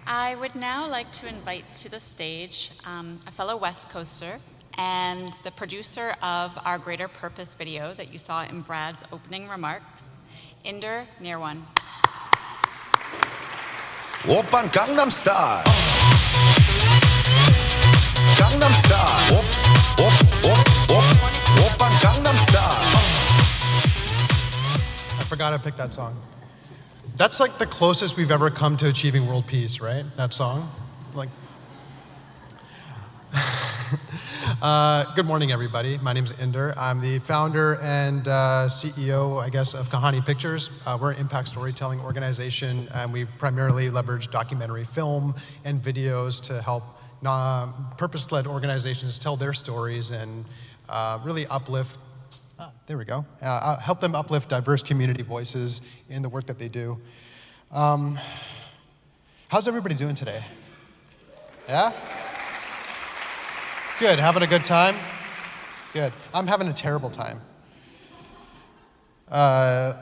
I would now like to invite to the stage a fellow West Coaster and the producer of our Greater Purpose video that you saw in Brad's opening remarks, Inder Nirwan. Oppan Gangnam Style. Gangnam Style. Oppan Gangnam Style. I forgot I picked that song. That's like the closest we've ever come to achieving world peace, right? That song. Like. Good morning, everybody. My name is Inder. I'm the founder and CEO, I guess, of Kahani Pictures. We're an impact storytelling organization, and we primarily leverage documentary film and videos to help purpose-led organizations tell their stories and really uplift. There we go. Help them uplift diverse community voices in the work that they do. How's everybody doing today? Yeah? Good, having a good time? Good. I'm having a terrible time.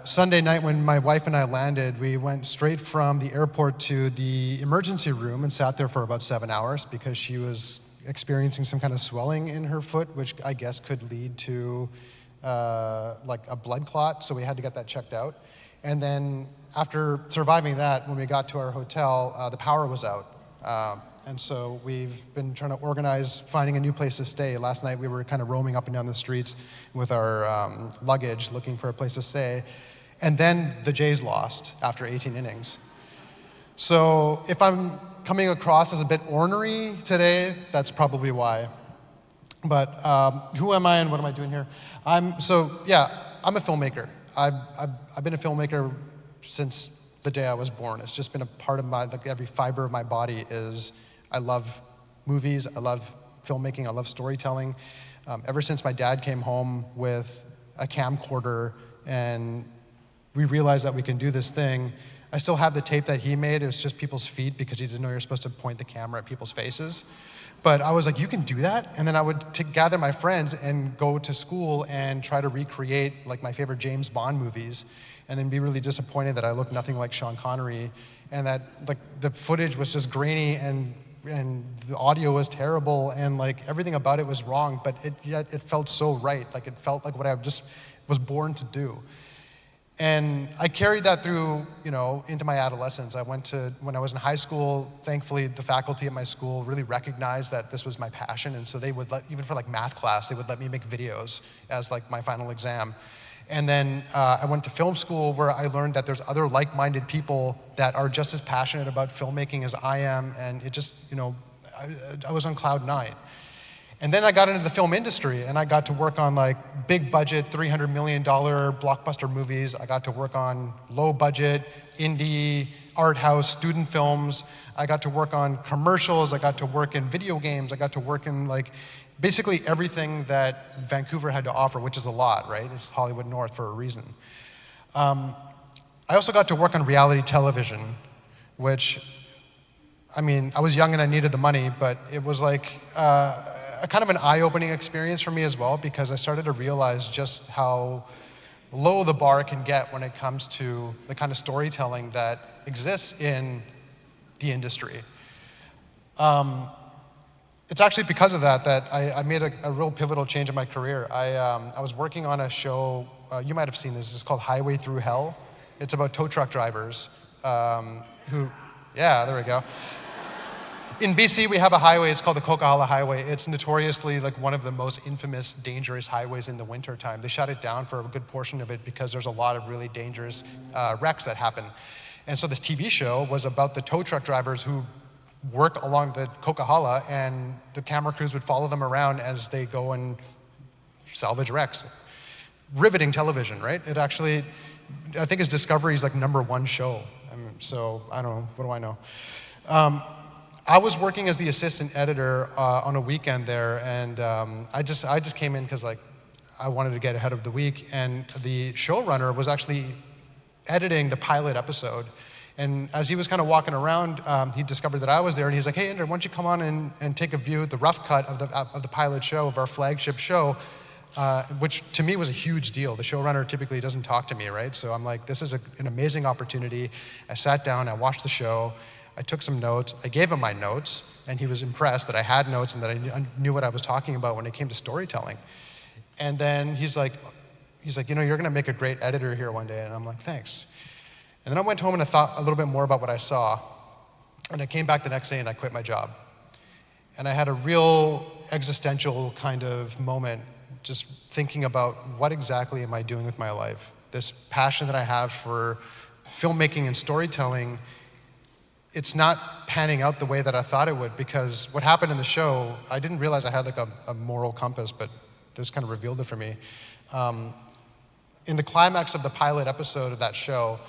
Sunday night when my wife and I landed, we went straight from the airport to the emergency room and sat there for about 7 hours because she was experiencing some kind of swelling in her foot, which I guess could lead to like a blood clot, so we had to get that checked out. And then after surviving that, when we got to our hotel, the power was out. And so we've been trying to organize finding a new place to stay. Last night we were kind of roaming up and down the streets with our luggage looking for a place to stay. And then the Jays lost after 18 innings. So if I'm coming across as a bit ornery today, that's probably why. But who am I and what am I doing here? I'm a filmmaker. I've been a filmmaker since the day I was born. It's just been a part of my, like every fiber of my body is, I love movies, I love filmmaking, I love storytelling. Ever since my dad came home with a camcorder and we realized that we can do this thing, I still have the tape that he made. It was just people's feet because he didn't know you're supposed to point the camera at people's faces. But I was like, you can do that? And then I would gather my friends and go to school and try to recreate like my favorite James Bond movies and then be really disappointed that I looked nothing like Sean Connery and that like the footage was just grainy and the audio was terrible and like everything about it was wrong, but yet it felt so right. Like it felt like what I just was born to do. And I carried that through, into my adolescence. When I was in high school, thankfully the faculty at my school really recognized that this was my passion, and so they would even for like math class, they would let me make videos as like my final exam. And then I went to film school where I learned that there's other like-minded people that are just as passionate about filmmaking as I am, and it just, I was on cloud 9. And then I got into the film industry and I got to work on like big budget, $300 million blockbuster movies. I got to work on low budget, indie, art house, student films. I got to work on commercials. I got to work in video games. I got to work in like basically everything that Vancouver had to offer, which is a lot, right? It's Hollywood North for a reason. I also got to work on reality television, which, I was young and I needed the money, but it was like, a kind of an eye-opening experience for me as well because I started to realize just how low the bar can get when it comes to the kind of storytelling that exists in the industry. It's actually because of that I made a real pivotal change in my career. I was working on a show, you might have seen this, it's called Highway Through Hell. It's about tow truck drivers yeah, there we go. In BC, we have a highway, it's called the Coquihalla Highway. It's notoriously like one of the most infamous, dangerous highways in the wintertime. They shut it down for a good portion of it because there's a lot of really dangerous wrecks that happen. And so this TV show was about the tow truck drivers who work along the Coquihalla, and the camera crews would follow them around as they go and salvage wrecks. Riveting television, right? It actually, I think it's Discovery's like #1 show. So I don't know, what do I know? I was working as the assistant editor on a weekend there, and I just came in because like I wanted to get ahead of the week, and the showrunner was actually editing the pilot episode. And as he was kind of walking around, he discovered that I was there, and he's like, "Hey, Inder, why don't you come on and take a view at the rough cut of the pilot show of our flagship show," which to me was a huge deal. The showrunner typically doesn't talk to me, right? So I'm like, this is an amazing opportunity. I sat down, I watched the show. I took some notes. I gave him my notes, and he was impressed that I had notes and that I knew what I was talking about when it came to storytelling. And then he's like, you're going to make a great editor here one day. And I'm like, thanks. And then I went home and I thought a little bit more about what I saw. And I came back the next day and I quit my job. And I had a real existential kind of moment just thinking about what exactly am I doing with my life. This passion that I have for filmmaking and storytelling, it's not panning out the way that I thought it would, because what happened in the show, I didn't realize I had like a moral compass, but this kind of revealed it for me. In the climax of the pilot episode of that show,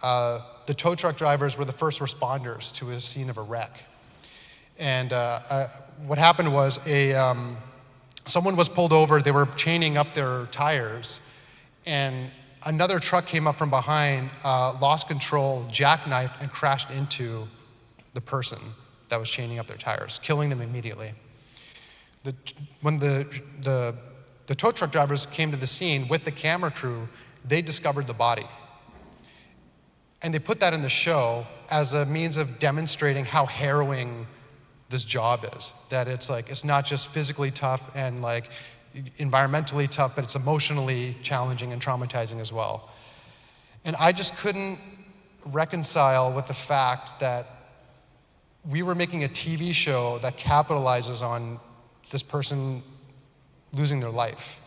the tow truck drivers were the first responders to a scene of a wreck. And what happened was someone was pulled over, they were chaining up their tires, and another truck came up from behind, lost control, jackknifed, and crashed into the person that was chaining up their tires, killing them immediately. When the tow truck drivers came to the scene with the camera crew, they discovered the body. And they put that in the show as a means of demonstrating how harrowing this job is. That it's not just physically tough and like environmentally tough, but it's emotionally challenging and traumatizing as well. And I just couldn't reconcile with the fact that we were making a TV show that capitalizes on this person losing their life.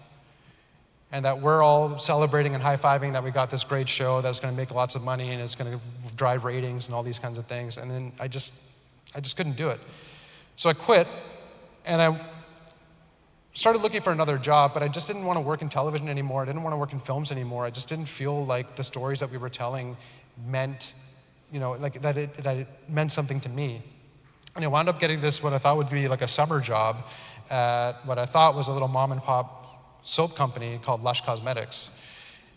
And that we're all celebrating and high-fiving that we got this great show that's gonna make lots of money and it's gonna drive ratings and all these kinds of things. And then I just couldn't do it. So I quit, and I started looking for another job, but I just didn't want to work in television anymore. I didn't want to work in films anymore. I just didn't feel like the stories that we were telling meant, like that it meant something to me. And I wound up getting this, what I thought would be like a summer job at what I thought was a little mom and pop soap company called Lush Cosmetics.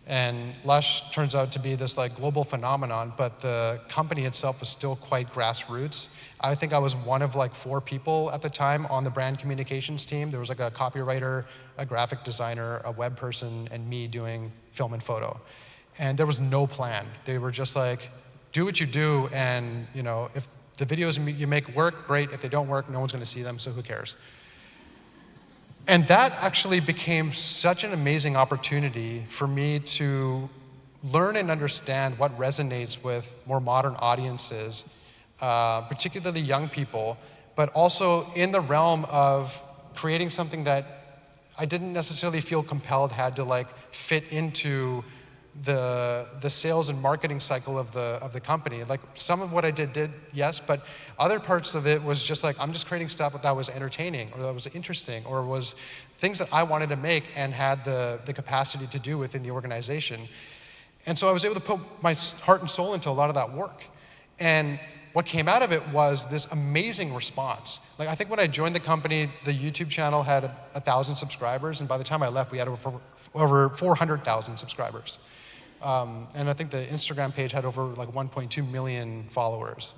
And Lush turns out to be this like global phenomenon, but the company itself was still quite grassroots. I think I was one of like 4 people at the time on the brand communications team. There was like a copywriter, a graphic designer, a web person, and me doing film and photo. And there was no plan. They were just like, do what you do, and if the videos you make work, great. If they don't work, no one's gonna see them, so who cares? And that actually became such an amazing opportunity for me to learn and understand what resonates with more modern audiences, particularly young people, but also in the realm of creating something that I didn't necessarily feel compelled had to like fit into the sales and marketing cycle of the company. Like some of what I did, yes, but other parts of it was just like, I'm just creating stuff that was entertaining or that was interesting or was things that I wanted to make and had the capacity to do within the organization. And so I was able to put my heart and soul into a lot of that work. And what came out of it was this amazing response. Like I think when I joined the company, the YouTube channel had 1,000 subscribers, and by the time I left, we had over 400,000 subscribers. And I think the Instagram page had over like 1.2 million followers.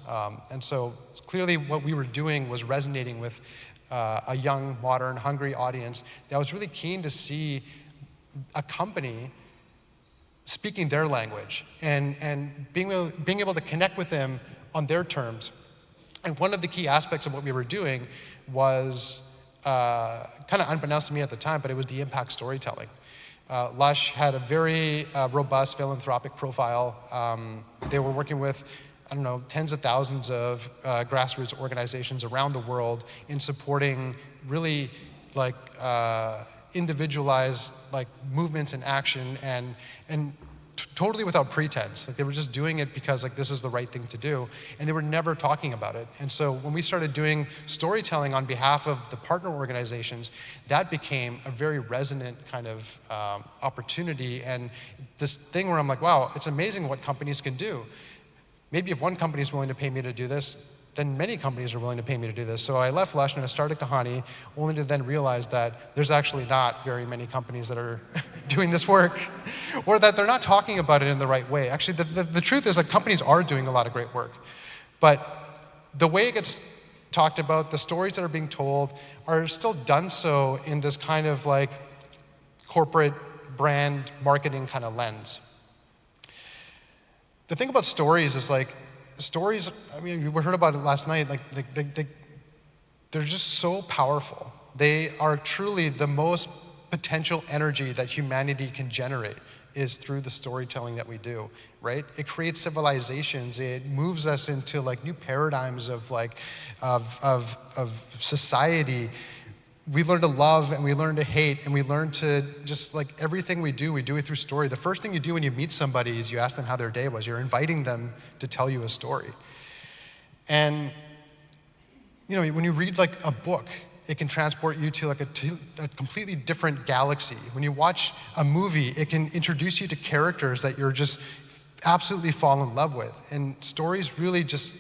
And so clearly what we were doing was resonating with a young, modern, hungry audience that was really keen to see a company speaking their language and being able to connect with them on their terms. And one of the key aspects of what we were doing was kind of unbeknownst to me at the time, but it was the impact storytelling. Lush had a very robust philanthropic profile. They were working with, tens of thousands of grassroots organizations around the world in supporting really like individualized like movements and action and totally without pretense. Like they were just doing it because like this is the right thing to do, and they were never talking about it. And so when we started doing storytelling on behalf of the partner organizations, that became a very resonant kind of opportunity and this thing where I'm like, wow, it's amazing what companies can do. Maybe if one company is willing to pay me to do this, then many companies are willing to pay me to do this. So I left Lush and I started Kahani, only to then realize that there's actually not very many companies that are doing this work, or that they're not talking about it in the right way. Actually, the truth is that companies are doing a lot of great work, but the way it gets talked about, the stories that are being told, are still done so in this kind of like corporate brand marketing kind of lens. The thing about stories is like, stories, I mean, we heard about it last night, they're just so powerful. They are truly the most potential energy that humanity can generate is through the storytelling that we do, right? It creates civilizations. It moves us into like new paradigms of society. We learn to love and we learn to hate and we learn to just like everything we do it through story. The first thing you do when you meet somebody is you ask them how their day was. You're inviting them to tell you a story. And you know, when you read like a book, it can transport you to like a completely different galaxy. When you watch a movie, it can introduce you to characters that you're just absolutely fall in love with. And stories really just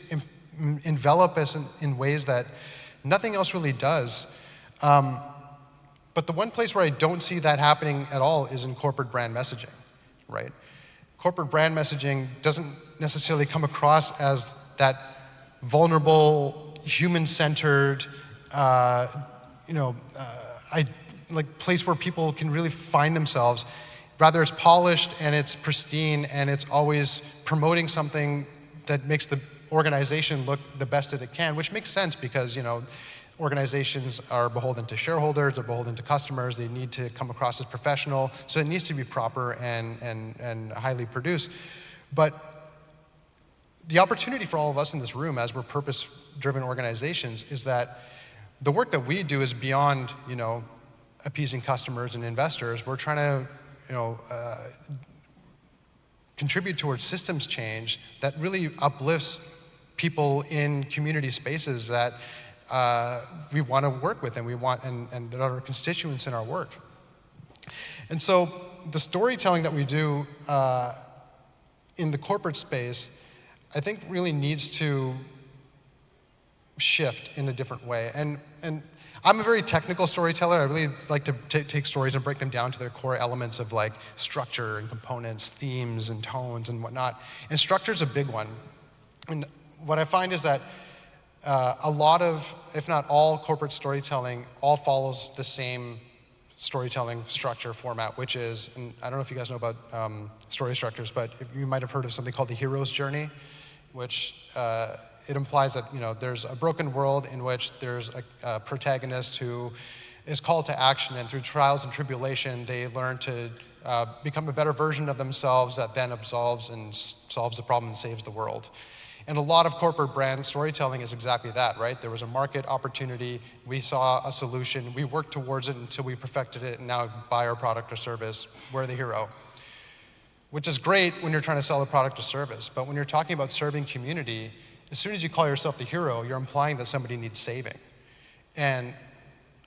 envelop us in ways that nothing else really does. But the one place where I don't see that happening at all is in corporate brand messaging, right? Corporate brand messaging doesn't necessarily come across as that vulnerable, human-centered, place where people can really find themselves. Rather, it's polished and it's pristine and it's always promoting something that makes the organization look the best that it can, which makes sense because, you know, organizations are beholden to shareholders, they're beholden to customers, they need to come across as professional, so it needs to be proper and highly produced. But the opportunity for all of us in this room, as we're purpose-driven organizations, is that the work that we do is beyond, you know, appeasing customers and investors. We're trying to, you know, contribute towards systems change that really uplifts people in community spaces that we want to work with and we want and that are our constituents in our work. And so the storytelling that we do in the corporate space, I think really needs to shift in a different way. And I'm a very technical storyteller. I really like to take stories and break them down to their core elements of like structure and components, themes and tones and whatnot. And structure is a big one. And what I find is that a lot of, if not all, corporate storytelling all follows the same storytelling structure format, which is, and I don't know if you guys know about story structures, but you might have heard of something called the hero's journey, which it implies that, you know, there's a broken world in which there's a protagonist who is called to action, and through trials and tribulation, they learn to become a better version of themselves that then absolves and solves the problem and saves the world. And a lot of corporate brand storytelling is exactly that, right? There was a market opportunity, we saw a solution, we worked towards it until we perfected it, and now buy our product or service, we're the hero. Which is great when you're trying to sell a product or service, but when you're talking about serving community, as soon as you call yourself the hero, you're implying that somebody needs saving. And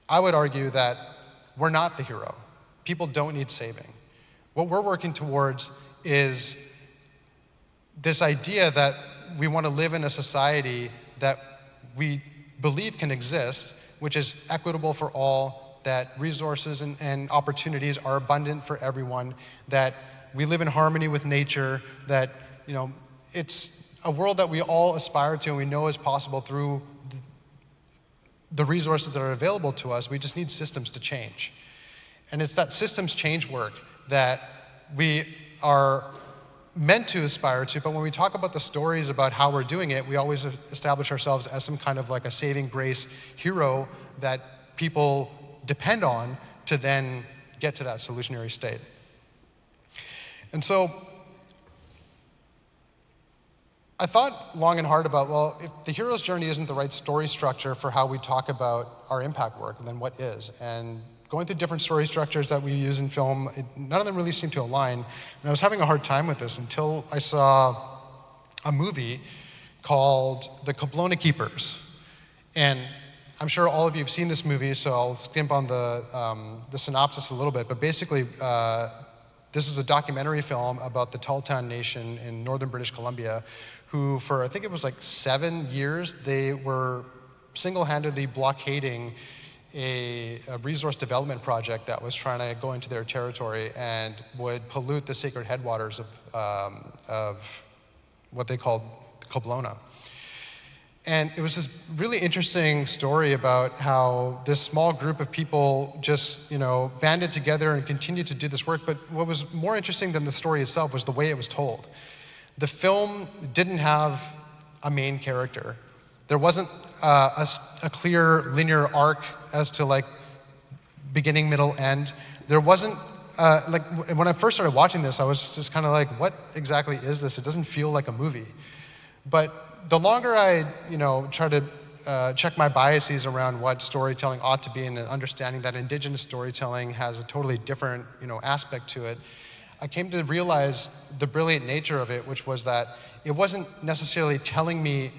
I would argue that we're not the hero. People don't need saving. What we're working towards is this idea that we want to live in a society that we believe can exist, which is equitable for all, that resources and opportunities are abundant for everyone, that we live in harmony with nature, that, you know, it's a world that we all aspire to and we know is possible through the resources that are available to us. We just need systems to change. And it's that systems change work that we are meant to aspire to, but when we talk about the stories about how we're doing it, we always establish ourselves as some kind of like a saving grace hero that people depend on to then get to that solutionary state. And so I thought long and hard about, well, if the hero's journey isn't the right story structure for how we talk about our impact work, then what is? And going through different story structures that we use in film, none of them really seem to align. And I was having a hard time with this until I saw a movie called The Kablona Keepers. And I'm sure all of you have seen this movie, so I'll skimp on the synopsis a little bit. But basically, this is a documentary film about the Tahltan Nation in northern British Columbia, who for, I think it was like 7 years, they were single-handedly blockading a resource development project that was trying to go into their territory and would pollute the sacred headwaters of what they called Kablona. And it was this really interesting story about how this small group of people just, you know, banded together and continued to do this work. But what was more interesting than the story itself was the way it was told. The film didn't have a main character. There wasn't a clear linear arc as to like beginning, middle, end. There wasn't, like when I first started watching this, I was just kind of like, what exactly is this? It doesn't feel like a movie. But the longer I, try to check my biases around what storytelling ought to be and understanding that Indigenous storytelling has a totally different, aspect to it, I came to realize the brilliant nature of it, which was that it wasn't necessarily telling me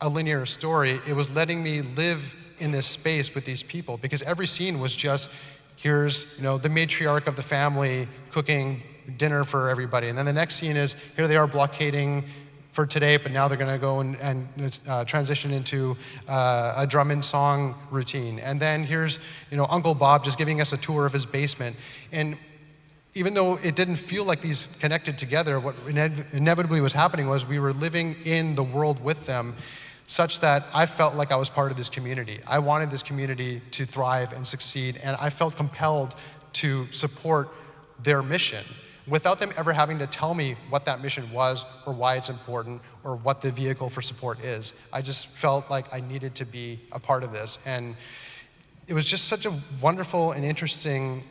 a linear story, it was letting me live in this space with these people, because every scene was just, here's the matriarch of the family cooking dinner for everybody, and then the next scene is, here they are blockading for today, but now they're going to go and transition into a drum and song routine. And then here's Uncle Bob just giving us a tour of his basement. And even though it didn't feel like these connected together, what inevitably was happening was we were living in the world with them, such that I felt like I was part of this community. I wanted this community to thrive and succeed, and I felt compelled to support their mission without them ever having to tell me what that mission was or why it's important or what the vehicle for support is. I just felt like I needed to be a part of this. And it was just such a wonderful and interesting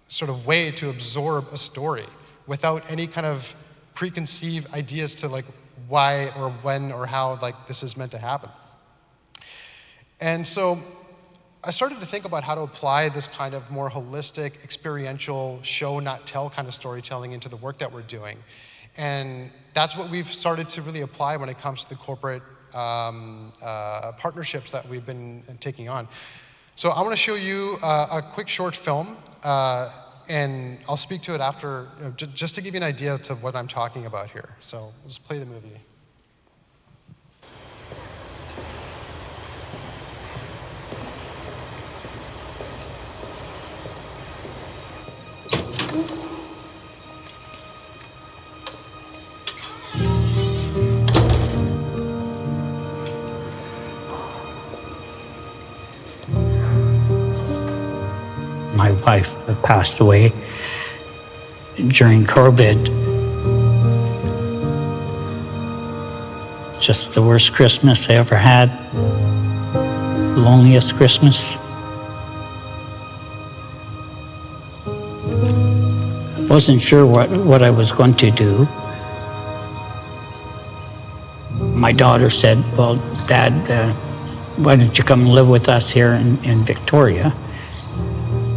sort of way to absorb a story without any kind of preconceived ideas to like why or when or how like this is meant to happen. And so I started to think about how to apply this kind of more holistic, experiential, show, not tell kind of storytelling into the work that we're doing. And that's what we've started to really apply when it comes to the corporate partnerships that we've been taking on. So I want to show you a quick short film, and I'll speak to it after, just to give you an idea to what I'm talking about here. So let's play the movie. My wife passed away during COVID. Just the worst Christmas I ever had. Loneliest Christmas. Wasn't sure what I was going to do. My daughter said, well, Dad, why don't you come live with us here in Victoria?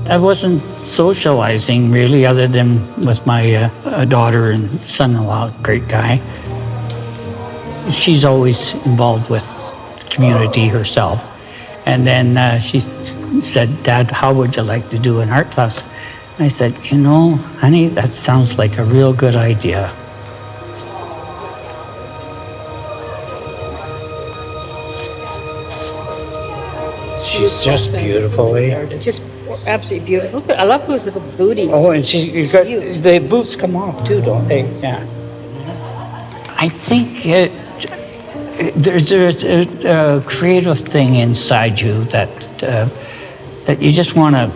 I wasn't socializing really, other than with my daughter and son-in-law, great guy. She's always involved with the community herself. And then she said, Dad, how would you like to do an art class? I said, honey, that sounds like a real good idea. She's just beautiful, eh? Just absolutely beautiful. Look, I love those little booties. Oh, and you got the boots come off too, don't they? Yeah. I think there's a creative thing inside you that you just want to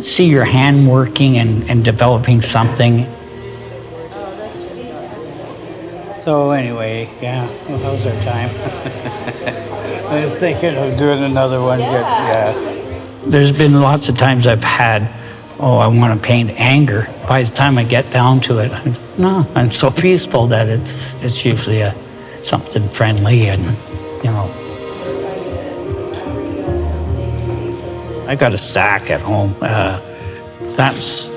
see your hand working and developing something. So anyway, yeah, well, that was our time. I was thinking of doing another one. Yeah. There's been lots of times I've had, I want to paint anger. By the time I get down to it, I'm so peaceful that it's usually something friendly and, I got a stack at home. That's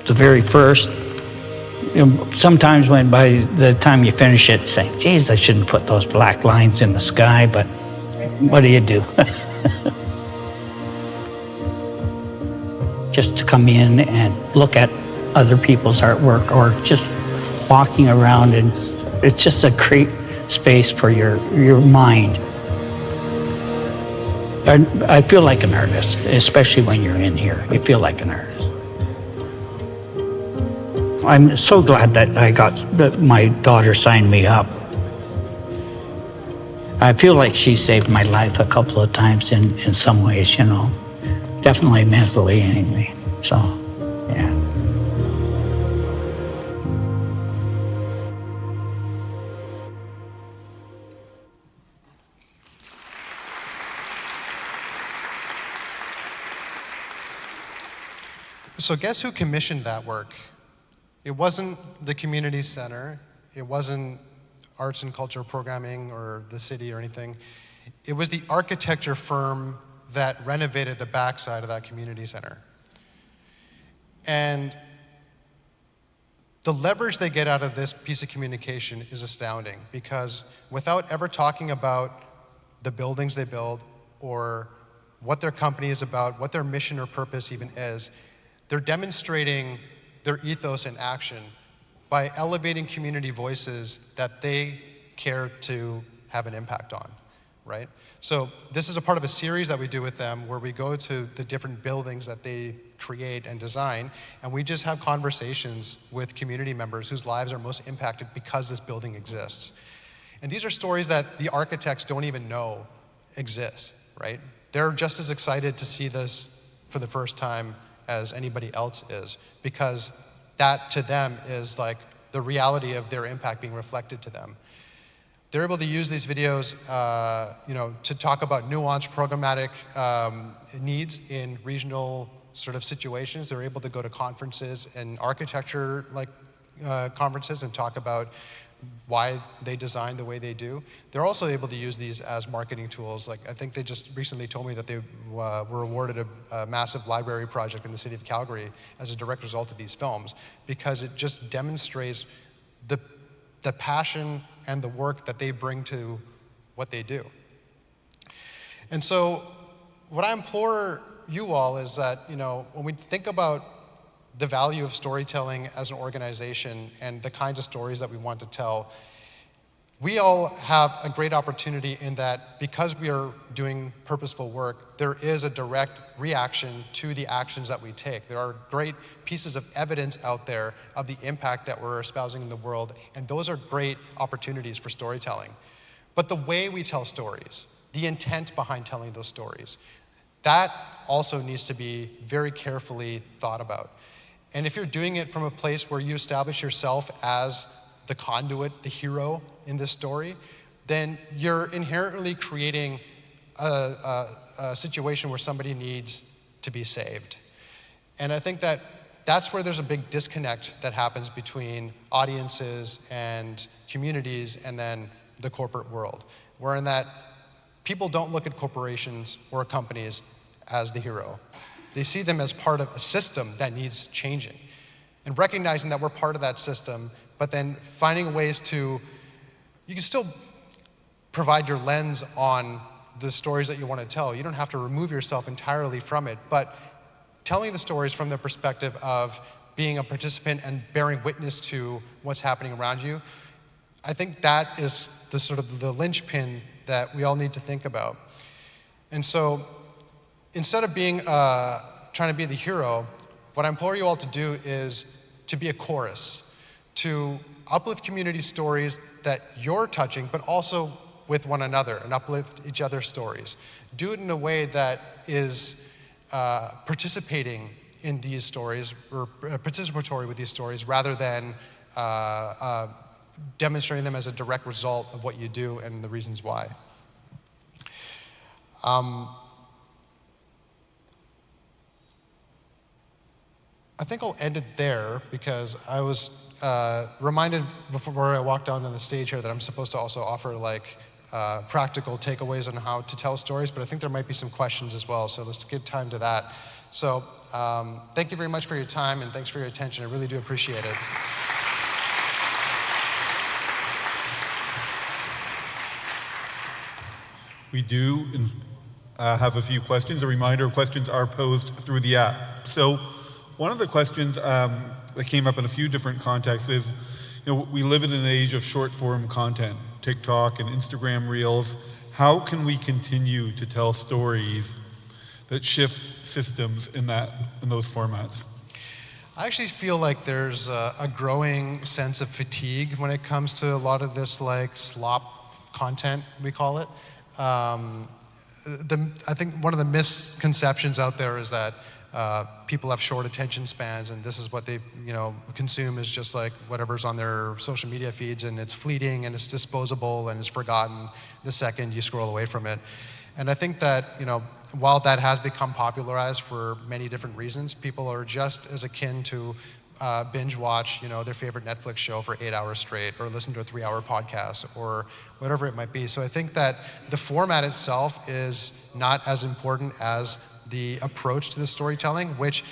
the very first. Sometimes by the time you finish it, say, geez, I shouldn't put those black lines in the sky, but what do you do? Just to come in and look at other people's artwork, or just walking around, and it's just a great space for your mind. I feel like an artist, especially when you're in here. You feel like an artist. I'm so glad that my daughter signed me up. I feel like she saved my life a couple of times in some ways, definitely mentally anyway. So, yeah. So guess who commissioned that work? It wasn't the community center. It wasn't arts and culture programming or the city or anything. It was the architecture firm that renovated the backside of that community center. And the leverage they get out of this piece of communication is astounding, because without ever talking about the buildings they build or what their company is about, what their mission or purpose even is, they're demonstrating their ethos in action by elevating community voices that they care to have an impact on, right? So this is a part of a series that we do with them where we go to the different buildings that they create and design, and we just have conversations with community members whose lives are most impacted because this building exists. And these are stories that the architects don't even know exist, right? They're just as excited to see this for the first time as anybody else is, because that to them is like the reality of their impact being reflected to them. They're able to use these videos to talk about nuanced programmatic needs in regional sort of situations. They're able to go to conferences and architecture conferences and talk about why they design the way they do. They're also able to use these as marketing tools. Like, I think they just recently told me that they were awarded a massive library project in the city of Calgary as a direct result of these films, because it just demonstrates the passion and the work that they bring to what they do. And so what I implore you all is that, when we think about the value of storytelling as an organization and the kinds of stories that we want to tell, we all have a great opportunity in that because we are doing purposeful work, there is a direct reaction to the actions that we take. There are great pieces of evidence out there of the impact that we're espousing in the world, and those are great opportunities for storytelling. But the way we tell stories, the intent behind telling those stories, that also needs to be very carefully thought about. And if you're doing it from a place where you establish yourself as the conduit, the hero in this story, then you're inherently creating a situation where somebody needs to be saved. And I think that that's where there's a big disconnect that happens between audiences and communities and then the corporate world, wherein that people don't look at corporations or companies as the hero. They see them as part of a system that needs changing, and recognizing that we're part of that system, but then finding ways you can still provide your lens on the stories that you want to tell. You don't have to remove yourself entirely from it, but telling the stories from the perspective of being a participant and bearing witness to what's happening around you, I think that is the sort of the linchpin that we all need to think about. And so, instead of trying to be the hero, what I implore you all to do is to be a chorus, to uplift community stories that you're touching, but also with one another, and uplift each other's stories. Do it in a way that is participating in these stories, or participatory with these stories, rather than demonstrating them as a direct result of what you do and the reasons why. I think I'll end it there, because I was reminded before I walked onto the stage here that I'm supposed to also offer practical takeaways on how to tell stories, but I think there might be some questions as well, so let's give time to that. So thank you very much for your time, and thanks for your attention. I really do appreciate it. We do have a few questions. A reminder, questions are posed through the app. So one of the questions that came up in a few different contexts is, we live in an age of short-form content, TikTok and Instagram Reels. How can we continue to tell stories that shift systems in those formats? I actually feel like there's a growing sense of fatigue when it comes to a lot of this slop content, we call it. I think one of the misconceptions out there is that people have short attention spans, and this is what they consume is just like whatever's on their social media feeds, and it's fleeting and it's disposable and it's forgotten the second you scroll away from it. And I think that, while that has become popularized for many different reasons, people are just as akin to binge watch, their favorite Netflix show for 8 hours straight, or listen to a 3-hour podcast, or whatever it might be. So I think that the format itself is not as important as the approach to the storytelling, which,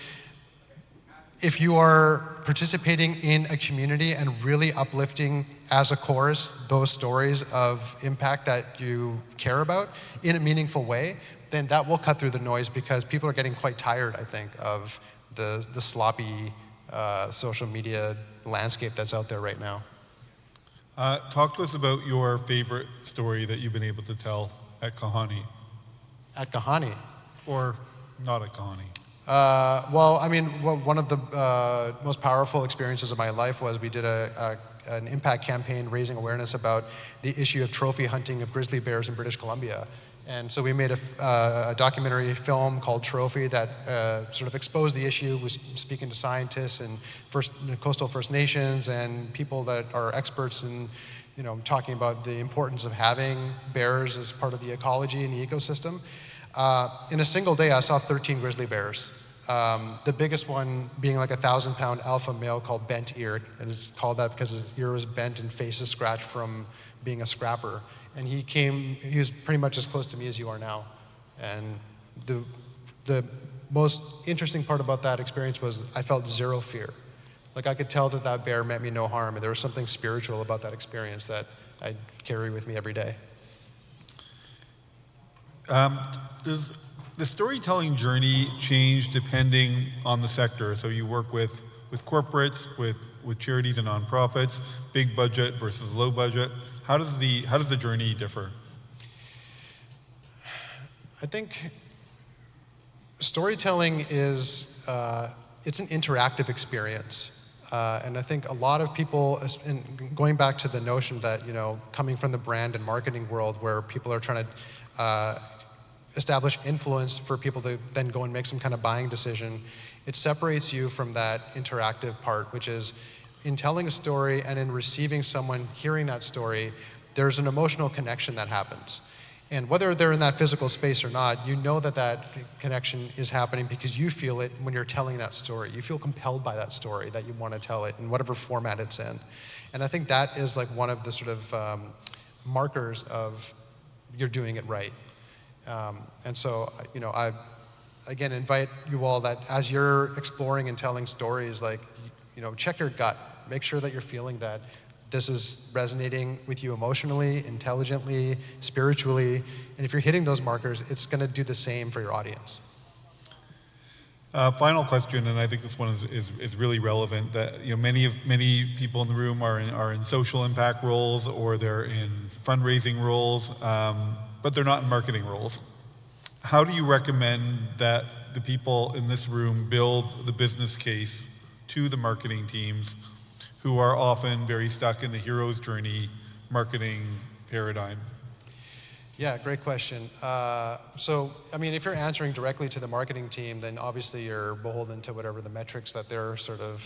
if you are participating in a community and really uplifting as a chorus those stories of impact that you care about in a meaningful way, then that will cut through the noise, because people are getting quite tired, I think, of the sloppy social media landscape that's out there right now. Talk to us about your favorite story that you've been able to tell at Kahani. At Kahani? Or not at Kahani. One of the most powerful experiences of my life was we did an impact campaign raising awareness about the issue of trophy hunting of grizzly bears in British Columbia. And so we made a documentary film called Trophy that sort of exposed the issue, was speaking to scientists and coastal First Nations and people that are experts in, talking about the importance of having bears as part of the ecology and the ecosystem. In a single day, I saw 13 grizzly bears. The biggest one being like a 1,000-pound alpha male called Bent Ear. And it's called that because his ear was bent and face is scratched from being a scrapper. And he was pretty much as close to me as you are now. And the most interesting part about that experience was I felt zero fear. Like, I could tell that bear meant me no harm, and there was something spiritual about that experience that I carry with me every day. Does the storytelling journey change depending on the sector? So you work with corporates, with charities and nonprofits, big budget versus low budget. How does the journey differ? I think storytelling is it's an interactive experience. And I think a lot of people, and going back to the notion that, coming from the brand and marketing world where people are trying to establish influence for people to then go and make some kind of buying decision, it separates you from that interactive part, which is in telling a story and in receiving someone hearing that story, there's an emotional connection that happens. And whether they're in that physical space or not, you know that connection is happening because you feel it when you're telling that story. You feel compelled by that story, that you want to tell it in whatever format it's in. And I think that is like one of the sort of markers of you're doing it right. And so, I again invite you all that as you're exploring and telling stories, check your gut. Make sure that you're feeling that this is resonating with you emotionally, intelligently, spiritually. And if you're hitting those markers, it's going to do the same for your audience. Final question, and I think this one is really relevant. That many people in the room are in social impact roles, or they're in fundraising roles, but they're not in marketing roles. How do you recommend that the people in this room build the business case to the marketing teams, who are often very stuck in the hero's journey marketing paradigm? Yeah, great question. If you're answering directly to the marketing team, then obviously you're beholden to whatever the metrics that they're sort of,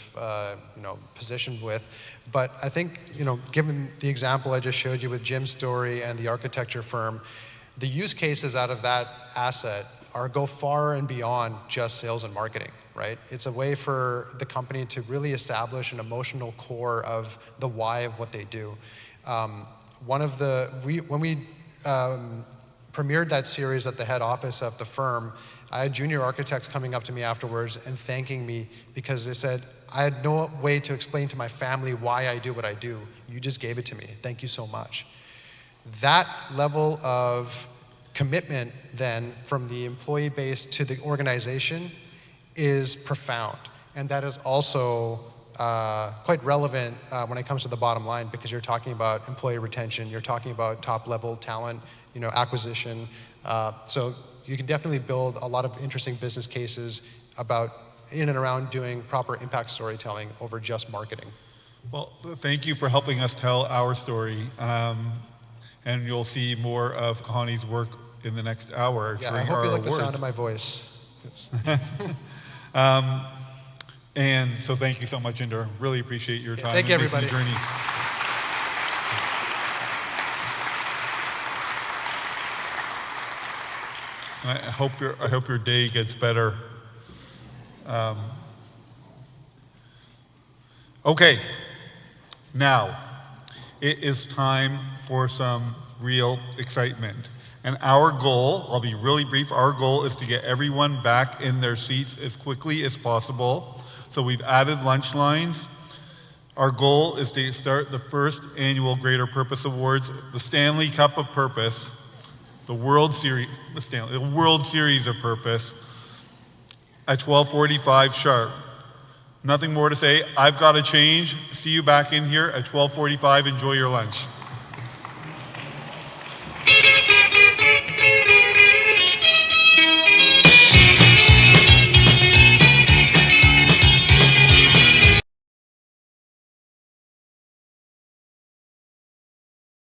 positioned with. But I think, given the example I just showed you with Jim's story and the architecture firm, the use cases out of that asset go far and beyond just sales and marketing, right? It's a way for the company to really establish an emotional core of the why of what they do. When we premiered that series at the head office of the firm, I had junior architects coming up to me afterwards and thanking me because they said, I had no way to explain to my family why I do what I do. You just gave it to me. Thank you so much. That level of commitment then from the employee base to the organization is profound. And that is also quite relevant when it comes to the bottom line, because you're talking about employee retention, you're talking about top level talent, acquisition. So you can definitely build a lot of interesting business cases about in and around doing proper impact storytelling over just marketing. Well, thank you for helping us tell our story. And you'll see more of Kahani's work in the next hour. Yeah, I hope you like the sound of my voice. And so thank you so much, Inder. Really appreciate your time. Thank you, everybody. Journey. And I hope your day gets better. Okay, now it is time for some real excitement. And our goal, I'll be really brief, our goal is to get everyone back in their seats as quickly as possible. So we've added lunch lines. Our goal is to start the first annual Greater Purpose Awards, the Stanley Cup of Purpose, the World Series of Purpose at 12:45 sharp. Nothing more to say. I've got to change. See you back in here at 12:45. Enjoy your lunch.